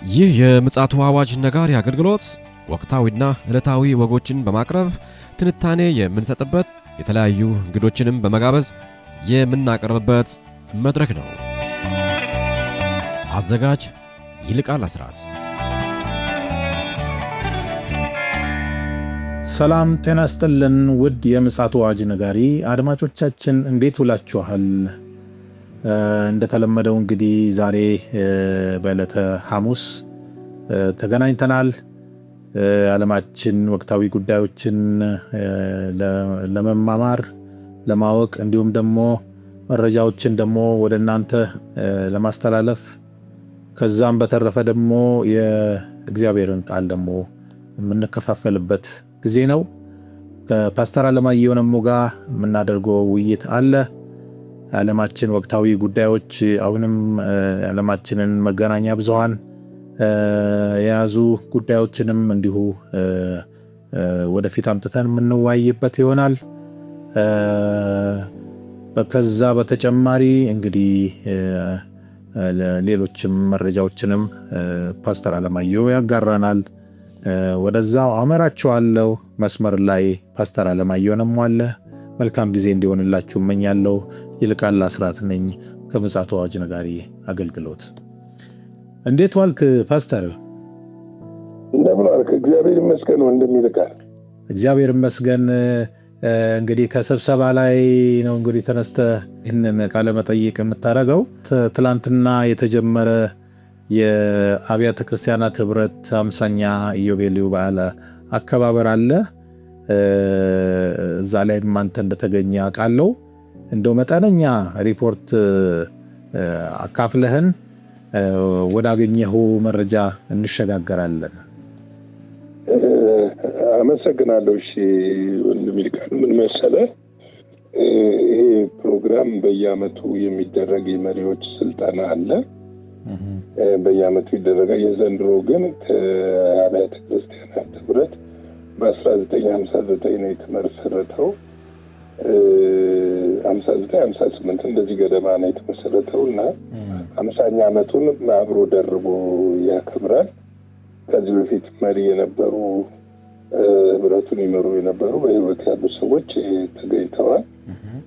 ይህ የምጽአቱ አዋጅ ነጋሪ አገልግሎት ወቅታዊና ዕለታዊ ወጎችን በማቅረብ ትንታኔ የምንሰጥበት የተለያዩ እንግዶችንም በመጋበዝ የምናቀርብበት መድረክ ነው። አዘጋጅ ይልቃል አስራት። ሰላም ጤና ይስጥልን ውድ የምጽአቱ አዋጅ ነጋሪ አድማጮቻችን እንዴት ውላችኋል? እንደተለመደው እንግዲህ ዛሬ በዕለተ ሐሙስ ተገናኝተናል። ዓለማችን ወቅታዊ ጉዳዮችን ለመማማር ለማወቅ እንዲሁም ደግሞ መረጃዎችን ደግሞ ወደ እናንተ ለማስተላለፍ ከዛም በተረፈ ደግሞ የእግዚአብሔርን ቃል ደግሞ የምንከፋፈልበት ጊዜ ነው። ከፓስተር አለማየሁ ነሞ ጋር የምናደርገው ውይይት አለ። ዓለማችን ወቅታዊ ጉዳዮች አሁንም ዓለማችንን መገናኛ ብዙሃን የያዙ ጉዳዮችንም እንዲሁ ወደፊት አምጥተን የምንወያይበት ይሆናል። ከዛ በተጨማሪ እንግዲህ ሌሎችም መረጃዎችንም ፓስተር አለማየሁ ያጋራናል። ወደዛው አመራችኋለሁ። መስመር ላይ ፓስተር አለማየሁ ነሞ አለ። መልካም ጊዜ እንዲሆንላችሁ እመኛለሁ። ይልቃል አስራት ነኝ ከምጽአቱ አዋጅ ነጋሪ አገልግሎት። እንዴት ዋልክ ፓስተር? እንደምን ዋልክ? እግዚአብሔር ይመስገን ወንድም ይልቃል። እግዚአብሔር ይመስገን። እንግዲህ ከስብሰባ ላይ ነው እንግዲህ ተነስተህ ይህንን ቃለ መጠይቅ የምታደርገው። ትላንትና የተጀመረ የአብያተ ክርስቲያናት ህብረት 50ኛ ኢዮቤልዩ በዓል አከባበር አለ። እዛ ላይ አንተ እንደተገኘ አውቃለሁ። እንደው መጠነኛ ሪፖርት አካፍለህን ወዳገኘኸው መረጃ እንሸጋገራለን። አመሰግናለሁ። እሺ ወንድም ይልቃል፣ ምን መሰለህ፣ ይሄ ፕሮግራም በየዓመቱ የሚደረግ የመሪዎች ስልጠና አለ። በየዓመቱ ይደረጋል። የዘንድሮ ግን ከአብያተ ክርስቲያናት ህብረት በ1959 ነው የተመሰረተው። 59-58 እንደዚህ ገደማ ነው የተመሰረተው እና 50ኛ ዓመቱን አብሮ ደርቦ ያከብራል። ከዚህ በፊት መሪ የነበሩ ህብረቱን ይመሩ የነበሩ በህይወት ያሉ ሰዎች ተገኝተዋል።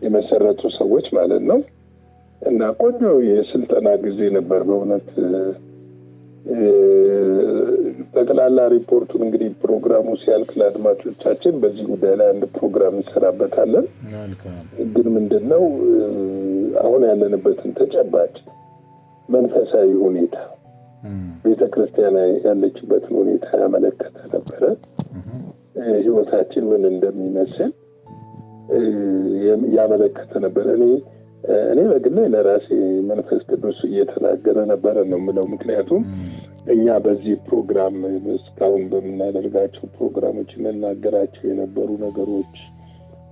የመሰረቱ ሰዎች ማለት ነው። እና ቆንጆ የስልጠና ጊዜ ነበር በእውነት። ጠቅላላ ሪፖርቱን እንግዲህ ፕሮግራሙ ሲያልቅ ለአድማጮቻችን በዚህ ጉዳይ ላይ አንድ ፕሮግራም እንሰራበታለን። ግን ምንድነው አሁን ያለንበትን ተጨባጭ መንፈሳዊ ሁኔታ ቤተክርስቲያን ያለችበትን ሁኔታ ያመለከተ ነበረ። ህይወታችን ምን እንደሚመስል ያመለከተ ነበር። እኔ በግሌ ለራሴ መንፈስ ቅዱስ እየተናገረ ነበረ ነው የምለው። ምክንያቱም እኛ በዚህ ፕሮግራም እስካሁን በምናደርጋቸው ፕሮግራሞች እንናገራቸው የነበሩ ነገሮች፣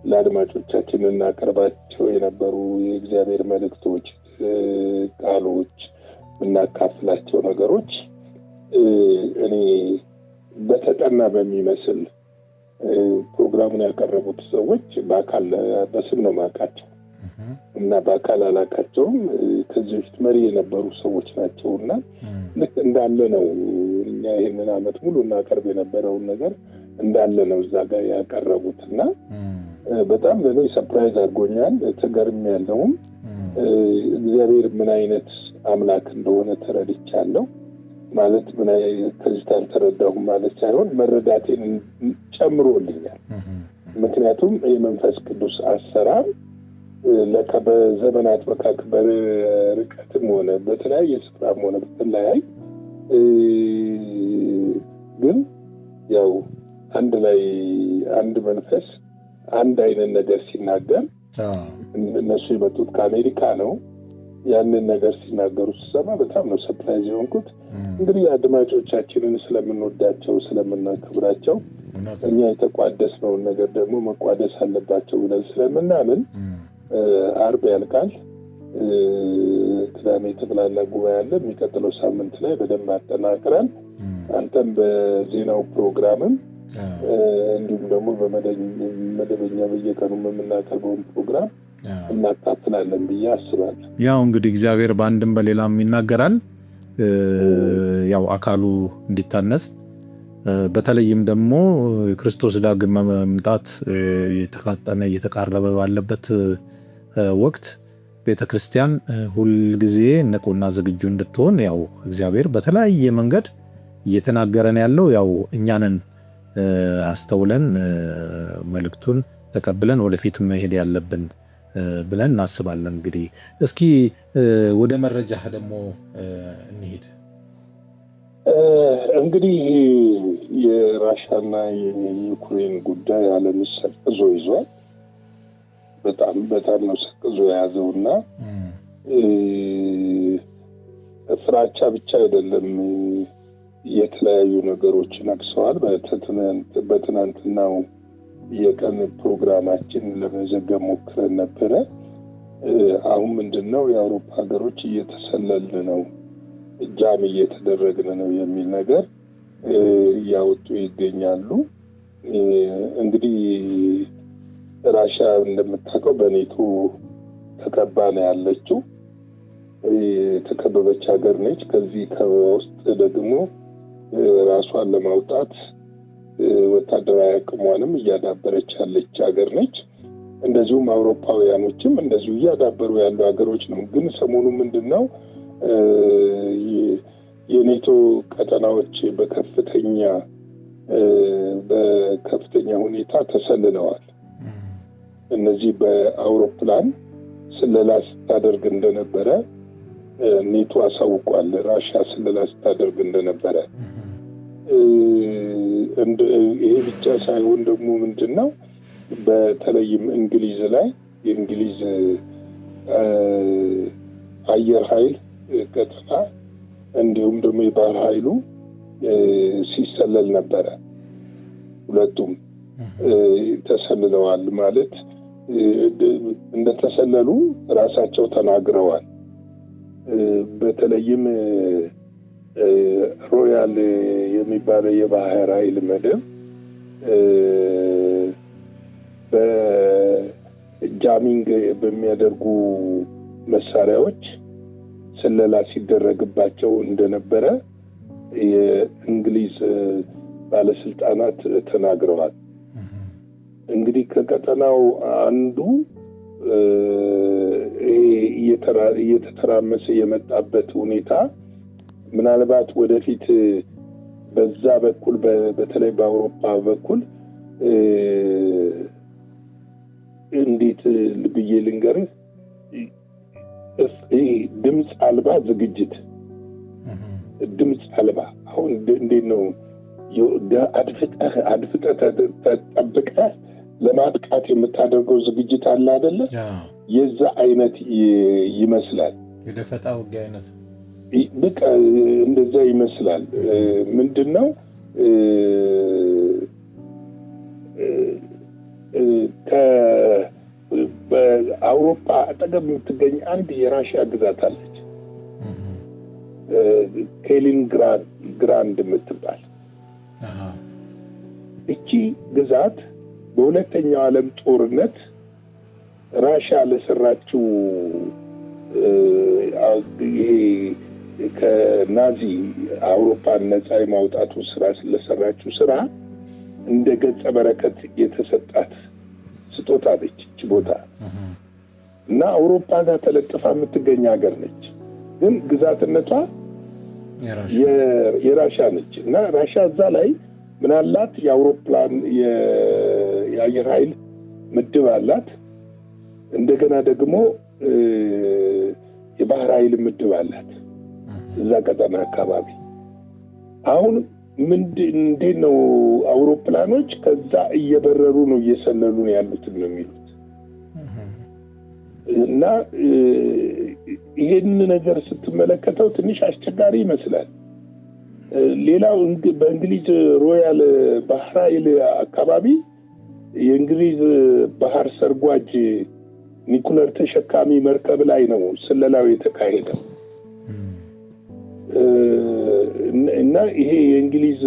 ለአድማጮቻችን እናቀርባቸው የነበሩ የእግዚአብሔር መልእክቶች፣ ቃሎች፣ እናካፍላቸው ነገሮች እኔ በተጠና በሚመስል ፕሮግራሙን ያቀረቡት ሰዎች በአካል በስም ነው ማውቃቸው እና በአካል አላውቃቸውም። ከዚህ በፊት መሪ የነበሩ ሰዎች ናቸውና ልክ እንዳለ ነው እኛ ይሄንን ዓመት ሙሉ እናቀርብ የነበረውን ነገር እንዳለ ነው እዛ ጋር ያቀረቡትና በጣም ለኔ ሰርፕራይዝ አድርጎኛል። ተገርሜያለሁም። እግዚአብሔር ምን አይነት አምላክ እንደሆነ ተረድቻለሁ። ማለት ምን ከዚህ አልተረዳሁም ማለት ሳይሆን መረዳቴን ጨምሮልኛል። ምክንያቱም የመንፈስ ቅዱስ አሰራር በዘመናት መካከል በርቀትም ሆነ በተለያየ ስፍራም ሆነ በተለያየ ግን ያው አንድ ላይ አንድ መንፈስ አንድ አይነት ነገር ሲናገር እነሱ የመጡት ከአሜሪካ ነው። ያንን ነገር ሲናገሩ ስሰማ በጣም ነው ሰርፕራይዝ የሆንኩት። እንግዲህ አድማጮቻችንን ስለምንወዳቸው ስለምናከብራቸው እኛ የተቋደስነውን ነገር ደግሞ መቋደስ አለባቸው ብለን ስለምናምን አርብ ያልቃል። ቅዳሜ ጠቅላላ ጉባኤ አለ። የሚቀጥለው ሳምንት ላይ በደንብ አጠናክረን አንተም በዜናው ፕሮግራምም እንዲሁም ደግሞ በመደበኛ በየቀኑ የምናቀርበውን ፕሮግራም እናካፍላለን ብዬ አስባለሁ። ያው እንግዲህ እግዚአብሔር በአንድም በሌላም ይናገራል። ያው አካሉ እንዲታነጽ በተለይም ደግሞ የክርስቶስ ዳግም መምጣት የተፋጠነ እየተቃረበ ባለበት ወቅት ቤተክርስቲያን ሁልጊዜ ንቁና ዝግጁ እንድትሆን ያው እግዚአብሔር በተለያየ መንገድ እየተናገረን ያለው ያው እኛንን አስተውለን መልእክቱን ተቀብለን ወደፊት መሄድ ያለብን ብለን እናስባለን። እንግዲህ እስኪ ወደ መረጃ ደግሞ እንሂድ። እንግዲህ የራሻና የዩክሬን ጉዳይ ዓለምን ሰቅዞ ይዟል። በጣም ነው ሰቅዞ የያዘውና ፍራቻ ብቻ አይደለም፣ የተለያዩ ነገሮች ነግሰዋል። በትናንትናው የቀን ፕሮግራማችን ለመዘገብ ሞክረን ነበረ። አሁን ምንድነው የአውሮፓ ሀገሮች እየተሰለልን ነው፣ ጃም እየተደረግን ነው የሚል ነገር እያወጡ ይገኛሉ። እንግዲህ ራሻ እንደምታውቀው በኔቶ ተከባ ነው ያለችው፣ የተከበበች ሀገር ነች። ከዚህ ከበባ ውስጥ ደግሞ ራሷን ለማውጣት ወታደራዊ አቅሟንም እያዳበረች ያለች ሀገር ነች። እንደዚሁም አውሮፓውያኖችም እንደዚሁ እያዳበሩ ያሉ ሀገሮች ነው። ግን ሰሞኑ ምንድነው የኔቶ ቀጠናዎች በከፍተኛ ሁኔታ ተሰልለዋል። እነዚህ በአውሮፕላን ስለላ ስታደርግ እንደነበረ ኔቶ አሳውቋል። ራሻ ስለላ ስታደርግ እንደነበረ ይሄ ብቻ ሳይሆን ደግሞ ምንድነው በተለይም እንግሊዝ ላይ የእንግሊዝ አየር ኃይል ቀጠና እንዲሁም ደግሞ የባህር ኃይሉ ሲሰለል ነበረ። ሁለቱም ተሰልለዋል ማለት እንደተሰለሉ ራሳቸው ተናግረዋል። በተለይም ሮያል የሚባለው የባህር ኃይል መደብ በጃሚንግ በሚያደርጉ መሳሪያዎች ስለላ ሲደረግባቸው እንደነበረ የእንግሊዝ ባለስልጣናት ተናግረዋል። እንግዲህ ከቀጠናው አንዱ እየተተራመሰ የመጣበት ሁኔታ ምናልባት ወደፊት በዛ በኩል በተለይ በአውሮፓ በኩል እንዴት ብዬ ልንገርህ፣ ድምፅ አልባ ዝግጅት፣ ድምፅ አልባ አሁን እንዴት ነው አድፍጠህ ተጠብቀህ ለማጥቃት የምታደርገው ዝግጅት አለ አይደለ? የዛ አይነት ይመስላል። የደፈጣ ውጊያ አይነት በቃ እንደዛ ይመስላል። ምንድነው በአውሮፓ አጠገብ የምትገኝ አንድ የራሽያ ግዛት አለች፣ ካሊኒንግራድ የምትባል። እቺ ግዛት በሁለተኛው ዓለም ጦርነት ራሽያ ለሰራችው ይሄ ከናዚ አውሮፓን ነፃ የማውጣቱ ስራ ስለሰራችው ስራ እንደ ገጸ በረከት የተሰጣት ስጦታ ነች እቺ ቦታ እና አውሮፓ ጋር ተለጥፋ የምትገኝ ሀገር ነች። ግን ግዛትነቷ የራሽያ ነች እና ራሽያ እዛ ላይ ምናላት የአውሮፕላን የአየር ኃይል ምድብ አላት። እንደገና ደግሞ የባህር ኃይል ምድብ አላት እዛ ቀጠና አካባቢ። አሁን እንዴት ነው አውሮፕላኖች ከዛ እየበረሩ ነው እየሰለሉ ነው ያሉት ነው የሚሉት። እና ይሄን ነገር ስትመለከተው ትንሽ አስቸጋሪ ይመስላል። ሌላው በእንግሊዝ ሮያል ባህር ኃይል አካባቢ የእንግሊዝ ባህር ሰርጓጅ ኒኩለር ተሸካሚ መርከብ ላይ ነው ስለላው የተካሄደው እና ይሄ የእንግሊዝ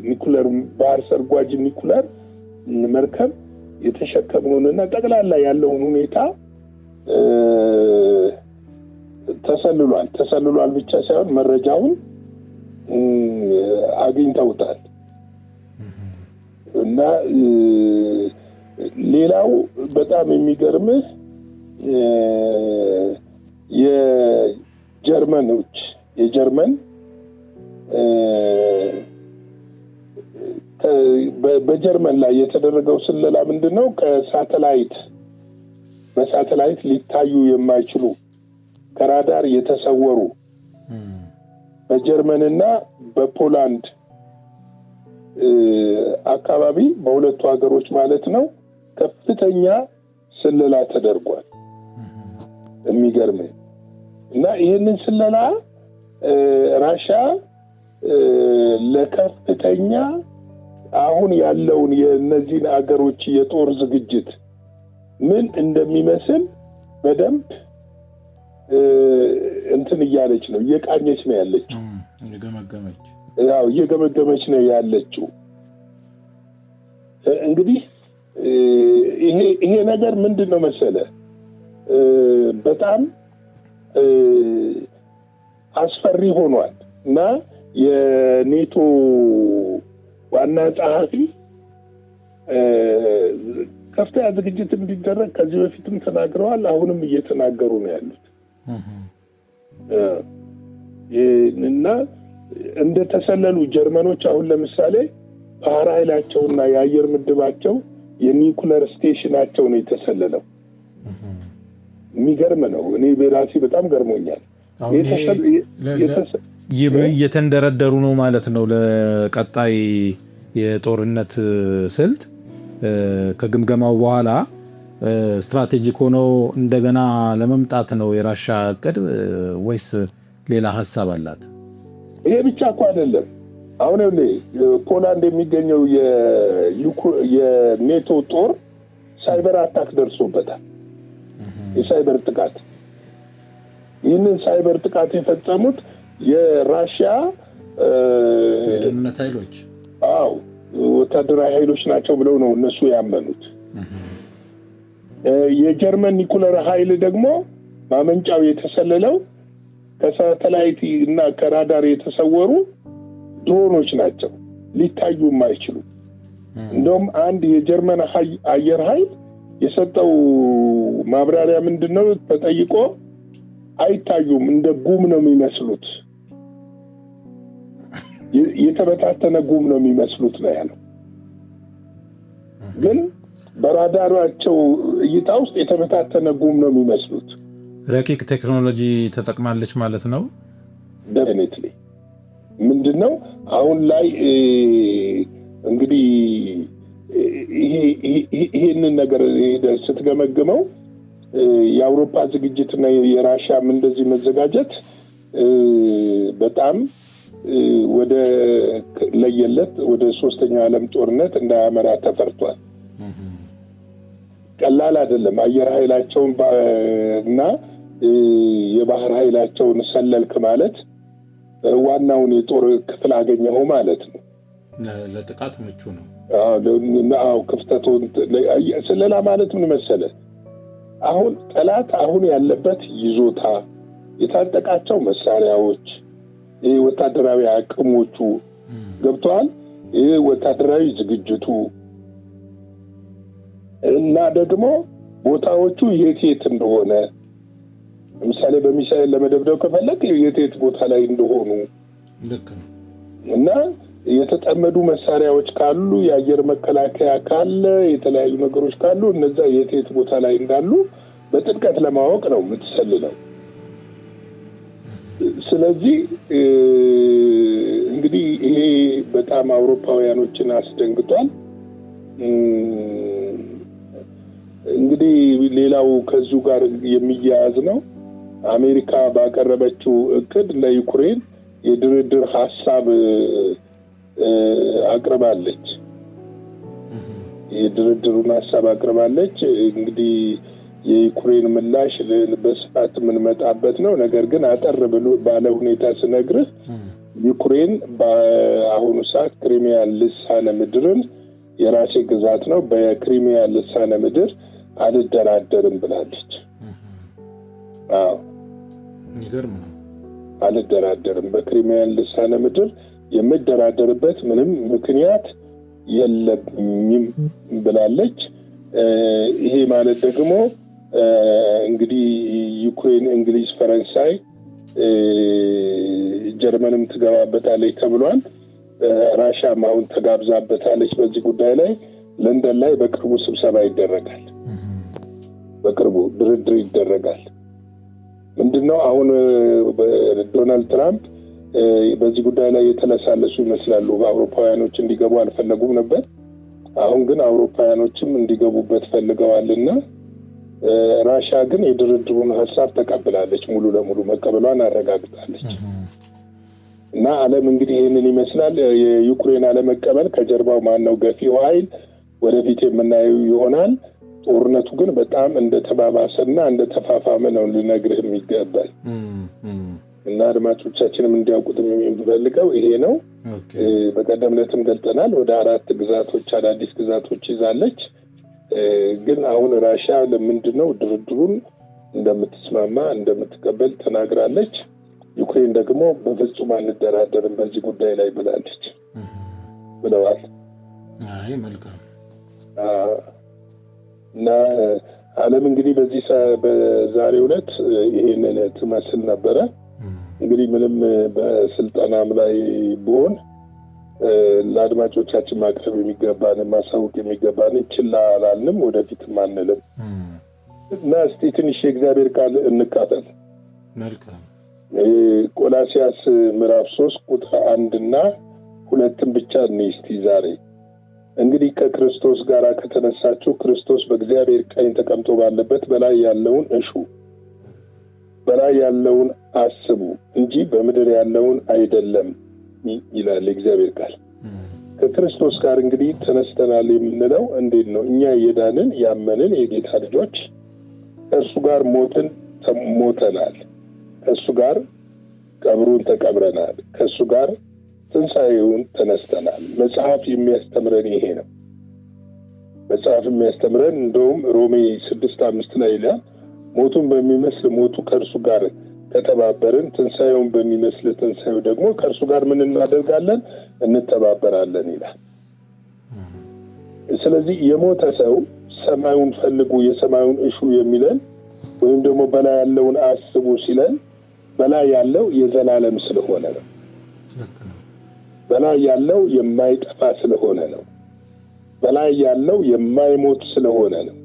ኒኩለር ባህር ሰርጓጅ ኒኩለር መርከብ የተሸከመውንና ጠቅላላ ያለውን ሁኔታ ተሰልሏል ብቻ ሳይሆን መረጃውን አግኝተውታል። እና ሌላው በጣም የሚገርምህ የጀርመን በጀርመን ላይ የተደረገው ስለላ ምንድነው? በሳተላይት ሊታዩ የማይችሉ ከራዳር የተሰወሩ በጀርመንና በፖላንድ አካባቢ በሁለቱ ሀገሮች ማለት ነው ከፍተኛ ስለላ ተደርጓል። የሚገርም እና ይህንን ስለላ ራሽያ ለከፍተኛ አሁን ያለውን የነዚህን አገሮች የጦር ዝግጅት ምን እንደሚመስል በደንብ እንትን እያለች ነው፣ እየቃኘች ነው ያለችው፣ እየገመገመች ነው ያለችው። እንግዲህ ይሄ ነገር ምንድን ነው መሰለ በጣም አስፈሪ ሆኗል እና የኔቶ ዋና ጸሐፊ ከፍተኛ ዝግጅት እንዲደረግ ከዚህ በፊትም ተናግረዋል። አሁንም እየተናገሩ ነው ያሉት እና እንደተሰለሉ ጀርመኖች አሁን ለምሳሌ ባህር ኃይላቸውና የአየር ምድባቸው የኒውክሌር ስቴሽናቸው ነው የተሰለለው። የሚገርም ነው። እኔ በራሴ በጣም ገርሞኛል። እየተንደረደሩ ነው ማለት ነው ለቀጣይ የጦርነት ስልት። ከግምገማው በኋላ ስትራቴጂክ ሆኖ እንደገና ለመምጣት ነው የራሻ እቅድ ወይስ ሌላ ሀሳብ አላት? ይሄ ብቻ እኮ አይደለም። አሁን ፖላንድ የሚገኘው የኔቶ ጦር ሳይበር አታክ ደርሶበታል። የሳይበር ጥቃት። ይህንን ሳይበር ጥቃት የፈጸሙት የራሽያ የደህንነት ኃይሎች ወታደራዊ ኃይሎች ናቸው ብለው ነው እነሱ ያመኑት። የጀርመን ኒኩለር ኃይል ደግሞ ማመንጫው የተሰለለው ከሳተላይት እና ከራዳር የተሰወሩ ድሮኖች ናቸው፣ ሊታዩ የማይችሉ። እንደውም አንድ የጀርመን አየር ኃይል የሰጠው ማብራሪያ ምንድነው? ተጠይቆ አይታዩም፣ እንደ ጉም ነው የሚመስሉት፣ የተበታተነ ጉም ነው የሚመስሉት ነው ያለው። ግን በራዳራቸው እይታ ውስጥ የተበታተነ ጉም ነው የሚመስሉት። ረቂቅ ቴክኖሎጂ ተጠቅማለች ማለት ነው። ዴፊኒትሊ ምንድነው አሁን ላይ እንግዲህ ይሄንን ነገር ስትገመግመው የአውሮፓ ዝግጅትና የራሽያም እንደዚህ መዘጋጀት በጣም ወደ ለየለት ወደ ሶስተኛው ዓለም ጦርነት እንዳያመራ ተፈርቷል። ቀላል አይደለም። አየር ኃይላቸውን እና የባህር ኃይላቸውን ሰለልክ ማለት ዋናውን የጦር ክፍል አገኘው ማለት ነው። ለጥቃት ምቹ ነው። ክፍተቱን ስለላ ማለት ምን መሰለህ? አሁን ጠላት አሁን ያለበት ይዞታ፣ የታጠቃቸው መሳሪያዎች፣ ወታደራዊ አቅሞቹ ገብተዋል፣ ወታደራዊ ዝግጅቱ እና ደግሞ ቦታዎቹ የት እንደሆነ ለምሳሌ በሚሳኤል ለመደብደብ ከፈለክ የት ቦታ ላይ እንደሆኑ እና የተጠመዱ መሳሪያዎች ካሉ፣ የአየር መከላከያ ካለ፣ የተለያዩ ነገሮች ካሉ እነዛ የት ቦታ ላይ እንዳሉ በጥልቀት ለማወቅ ነው የምትሰልለው። ስለዚህ እንግዲህ ይሄ በጣም አውሮፓውያኖችን አስደንግጧል። እንግዲህ ሌላው ከዚሁ ጋር የሚያያዝ ነው። አሜሪካ ባቀረበችው እቅድ ለዩክሬን የድርድር ሐሳብ አቅርባለች። የድርድሩን ሐሳብ አቅርባለች። እንግዲህ የዩክሬን ምላሽ በስፋት የምንመጣበት ነው። ነገር ግን አጠር ባለ ሁኔታ ስነግርህ ዩክሬን በአሁኑ ሰዓት ክሪሚያ ልሳነ ምድርን የራሴ ግዛት ነው፣ በክሪሚያ ልሳነ ምድር አልደራደርም ብላለች። ይገርም ነው። አልደራደርም፣ በክሪሚያን ልሳነ ምድር የምደራደርበት ምንም ምክንያት የለኝም ብላለች። ይሄ ማለት ደግሞ እንግዲህ ዩክሬን፣ እንግሊዝ፣ ፈረንሳይ፣ ጀርመንም ትገባበታለች ተብሏል። ራሻም አሁን ተጋብዛበታለች በዚህ ጉዳይ ላይ። ለንደን ላይ በቅርቡ ስብሰባ ይደረጋል፣ በቅርቡ ድርድር ይደረጋል። ምንድነው አሁን ዶናልድ ትራምፕ በዚህ ጉዳይ ላይ የተለሳለሱ ይመስላሉ። አውሮፓውያኖች እንዲገቡ አልፈለጉም ነበር። አሁን ግን አውሮፓውያኖችም እንዲገቡበት ፈልገዋልና ራሻ ግን የድርድሩን ሀሳብ ተቀብላለች፣ ሙሉ ለሙሉ መቀበሏን አረጋግጣለች። እና ዓለም እንግዲህ ይህንን ይመስላል። የዩክሬን አለመቀበል ከጀርባው ማነው ገፊው ኃይል ወደፊት የምናየው ይሆናል። ጦርነቱ ግን በጣም እንደተባባሰና እንደተፋፋመ ነው ልነግርህ የሚገባል። እና አድማጮቻችንም እንዲያውቁት የሚፈልገው ይሄ ነው። በቀደም ዕለትም ገልጠናል። ወደ 4 ግዛቶች አዳዲስ ግዛቶች ይዛለች። ግን አሁን ራሻ ለምንድነው ድርድሩን እንደምትስማማ እንደምትቀበል ተናግራለች። ዩክሬን ደግሞ በፍጹም አንደራደርም በዚህ ጉዳይ ላይ ብላለች ብለዋል። አይ መልካም። እና ዓለም እንግዲህ በዛሬው ዕለት ይሄንን ትመስል ነበረ። እንግዲህ ምንም በስልጠናም ላይ ቢሆን ለአድማጮቻችን ማቅረብ የሚገባን ማሳወቅ የሚገባን ችላ አላልንም፣ ወደፊትም አንልም። እና እስቲ ትንሽ የእግዚአብሔር ቃል እንቃጠል። መልካም። ቆላስይስ ምዕራፍ 3 ቁጥር 1 እና 2 ብቻ እስቲ ዛሬ እንግዲህ ከክርስቶስ ጋር ከተነሳችሁ ክርስቶስ በእግዚአብሔር ቀኝ ተቀምጦ ባለበት በላይ ያለውን እሹ፣ በላይ ያለውን አስቡ እንጂ በምድር ያለውን አይደለም ይላል እግዚአብሔር ቃል። ከክርስቶስ ጋር እንግዲህ ተነስተናል የምንለው እንዴት ነው? እኛ የዳንን ያመንን የጌታ ልጆች ከእርሱ ጋር ሞተናል፣ ከእሱ ጋር ቀብሩን ተቀብረናል፣ ከእሱ ጋር ትንሣኤውን ተነስተናል። መጽሐፍ የሚያስተምረን ይሄ ነው። መጽሐፍ የሚያስተምረን እንደውም ሮሜ 6:5 ላይ ይላል ሞቱን በሚመስል ሞቱ ከእርሱ ጋር ከተባበርን ትንሣኤውን በሚመስል ትንሣኤው ደግሞ ከእርሱ ጋር ምን እናደርጋለን? እንተባበራለን ይላል። ስለዚህ የሞተ ሰው ሰማዩን ፈልጉ የሰማዩን እሹ የሚለን ወይም ደግሞ በላይ ያለውን አስቡ ሲለን በላይ ያለው የዘላለም ስለሆነ ነው። በላይ ያለው የማይጠፋ ስለሆነ ነው። በላይ ያለው የማይሞት ስለሆነ ነው።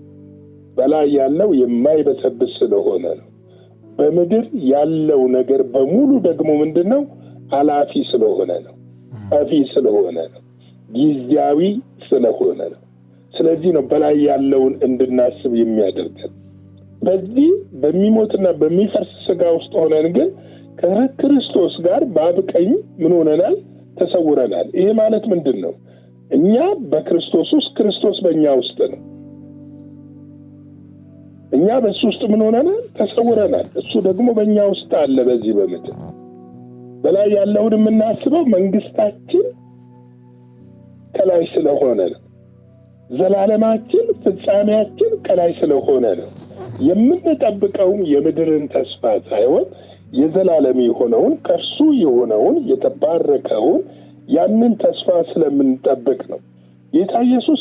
በላይ ያለው የማይበሰብስ ስለሆነ ነው። በምድር ያለው ነገር በሙሉ ደግሞ ምንድነው? አላፊ ስለሆነ ነው። ጠፊ ስለሆነ ነው። ጊዜያዊ ስለሆነ ነው። ስለዚህ ነው በላይ ያለውን እንድናስብ የሚያደርገን። በዚህ በሚሞትና በሚፈርስ ሥጋ ውስጥ ሆነን ግን ከክርስቶስ ጋር በአብ ቀኝ ምን ሆነናል? ተሰውረናል። ይሄ ማለት ምንድነው? እኛ በክርስቶስ ውስጥ ክርስቶስ በእኛ ውስጥ ነው። እኛ በሱ ውስጥ ምን ሆነናል? ተሰውረናል። እሱ ደግሞ በእኛ ውስጥ አለ። በዚህ በምድር በላይ ያለውን የምናስበው መንግስታችን ከላይ ስለሆነ ነው። ዘላለማችን ፍጻሜያችን ከላይ ስለሆነ ነው። የምንጠብቀውም የምድርን ተስፋ ሳይሆን የዘላለም የሆነውን ከእርሱ የሆነውን የተባረከውን ያንን ተስፋ ስለምንጠብቅ ነው። ጌታ ኢየሱስ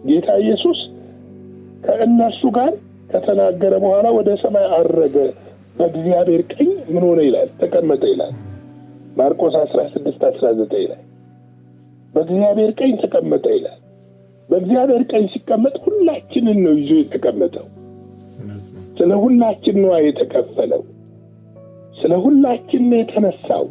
ጌታ ኢየሱስ ከእነሱ ጋር ከተናገረ በኋላ ወደ ሰማይ አረገ፣ በእግዚአብሔር ቀኝ ምን ሆነ ይላል? ተቀመጠ ይላል። ማርቆስ 16:19 ላይ በእግዚአብሔር ቀኝ ተቀመጠ ይላል። በእግዚአብሔር ቀኝ ሲቀመጥ ሁላችንን ነው ይዞ የተቀመጠው። ስለ ሁላችን ነው የተከፈለው። ስለ ሁላችን ነው የተነሳው።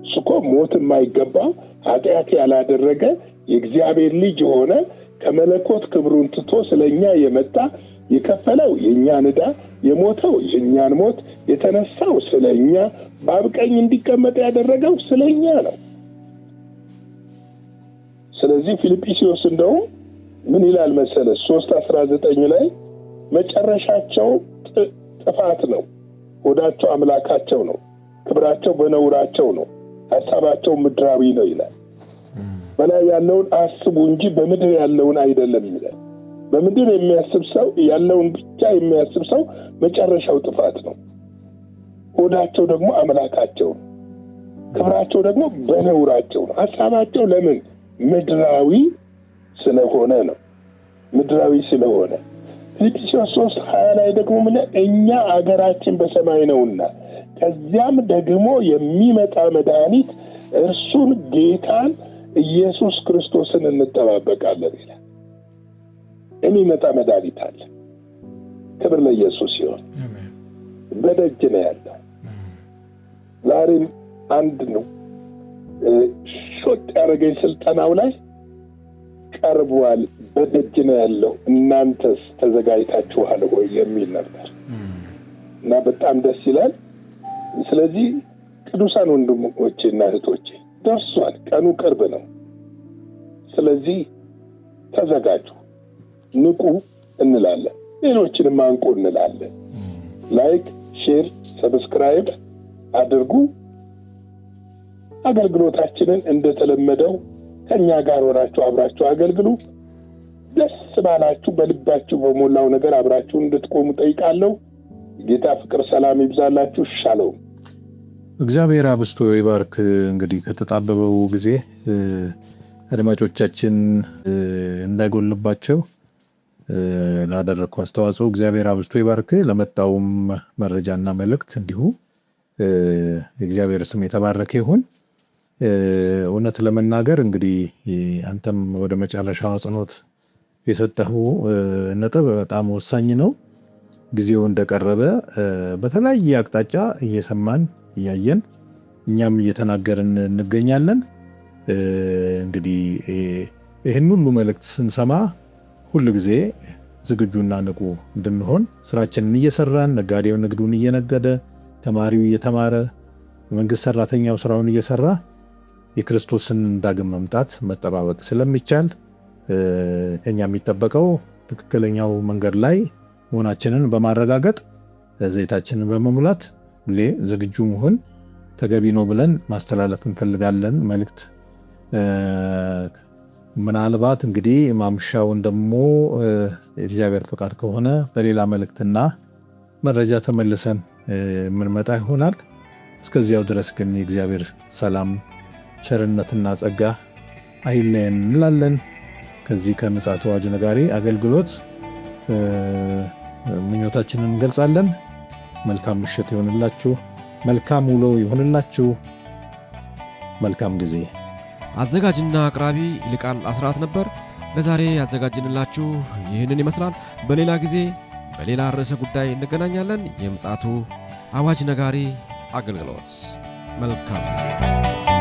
እሱኮ ሞት የማይገባው ኃጢአት ያላደረገ የእግዚአብሔር ልጅ የሆነ ከመለኮት ክብሩን ትቶ ስለኛ የመጣ የከፈለው የኛን ዕዳ የሞተው የኛን ሞት የተነሳው ስለኛ በአብ ቀኝ እንዲቀመጥ ያደረገው ስለኛ ነው። ስለዚህ ፊልጵስዩስ እንደው ምን ይላል መሰለ 3:19 ላይ መጨረሻቸው ጥፋት ነው፣ ሆዳቸው አምላካቸው ነው፣ ክብራቸው በነውራቸው ነው፣ ሐሳባቸው ምድራዊ ነው ይላል። በላይ ያለውን አስቡ እንጂ በምድር ያለውን አይደለም ይላል። በምድር የሚያስብ ሰው ያለውን ብቻ የሚያስብ ሰው መጨረሻው ጥፋት ነው። ሆዳቸው ደግሞ አምላካቸው ነው። ክብራቸው ደግሞ በነውራቸው ነው። ሐሳባቸው ለምን ምድራዊ ስለሆነ ነው። ምድራዊ ስለሆነ ፊልጵስዩስ 3:20 ላይ ደግሞ እኛ አገራችን በሰማይ ነውና ከዚያም ደግሞ የሚመጣ መድኃኒት እርሱን ጌታን ኢየሱስ ክርስቶስን እንጠባበቃለን ይላል። የሚመጣ መድኃኒት አለ። ክብር ለኢየሱስ ይሁን። በደጅ ነው ያለው። ዛሬም አንድ ነው ሾጥ ያደረገኝ ስልጠናው ላይ ቀርቧል። በደጅ ነው ያለው እናንተስ ተዘጋጅታችኋል ወይ የሚል ነበር እና በጣም ደስ ይላል። ስለዚህ ቅዱሳን ወንድሞቼና እህቶቼ ደርሷል። ቀኑ ቅርብ ነው። ስለዚህ ተዘጋጁ፣ ንቁ እንላለን። ሌሎችንም አንቁ እንላለን። ላይክ፣ ሼር፣ ሰብስክራይብ አድርጉ። አገልግሎታችንን እንደተለመደው ከኛ ጋር ሆናችሁ አብራችሁ አገልግሉ። ደስ ባላችሁ በልባችሁ በሞላው ነገር አብራችሁ እንድትቆሙ ጠይቃለሁ። ጌታ ፍቅር፣ ሰላም ይብዛላችሁ። ሻሎም። እግዚአብሔር አብስቶ ይባርክ። እንግዲህ ከተጣበበው ጊዜ አድማጮቻችን እንዳይጎልባቸው ላደረግኩ አስተዋጽኦ እግዚአብሔር አብስቶ ይባርክ። ለመጣውም መረጃና መልእክት እንዲሁ እግዚአብሔር ስም የተባረከ ይሁን። እውነት ለመናገር እንግዲህ አንተም ወደ መጨረሻው አጽንኦት የሰጠኸው ነጥብ በጣም ወሳኝ ነው። ጊዜው እንደቀረበ በተለያየ አቅጣጫ እየሰማን እያየን እኛም እየተናገርን እንገኛለን። እንግዲህ ይህን ሁሉ መልእክት ስንሰማ ሁሉ ጊዜ ዝግጁና ንቁ እንድንሆን ስራችንን እየሰራን፣ ነጋዴው ንግዱን እየነገደ፣ ተማሪው እየተማረ፣ መንግስት ሰራተኛው ስራውን እየሰራ የክርስቶስን ዳግም መምጣት መጠባበቅ ስለሚቻል ከኛ የሚጠበቀው ትክክለኛው መንገድ ላይ መሆናችንን በማረጋገጥ ዘይታችንን በመሙላት ሁሌ ዝግጁ መሆን ተገቢ ነው ብለን ማስተላለፍ እንፈልጋለን መልእክት። ምናልባት እንግዲህ ማምሻውን ደግሞ የእግዚአብሔር ፈቃድ ከሆነ በሌላ መልእክትና መረጃ ተመልሰን ምንመጣ ይሆናል። እስከዚያው ድረስ ግን የእግዚአብሔር ሰላም፣ ቸርነትና ጸጋ አይለየን እንላለን። ከዚህ ከምፅዓቱ አዋጅ ነጋሪ አገልግሎት ምኞታችንን እንገልጻለን። መልካም ምሽት ይሆንላችሁ። መልካም ውሎ ይሆንላችሁ። መልካም ጊዜ። አዘጋጅና አቅራቢ ይልቃል አስራት ነበር። ለዛሬ ያዘጋጅንላችሁ ይህንን ይመስላል። በሌላ ጊዜ በሌላ ርዕሰ ጉዳይ እንገናኛለን። የምፅዓቱ አዋጅ ነጋሪ አገልግሎት መልካም ጊዜ።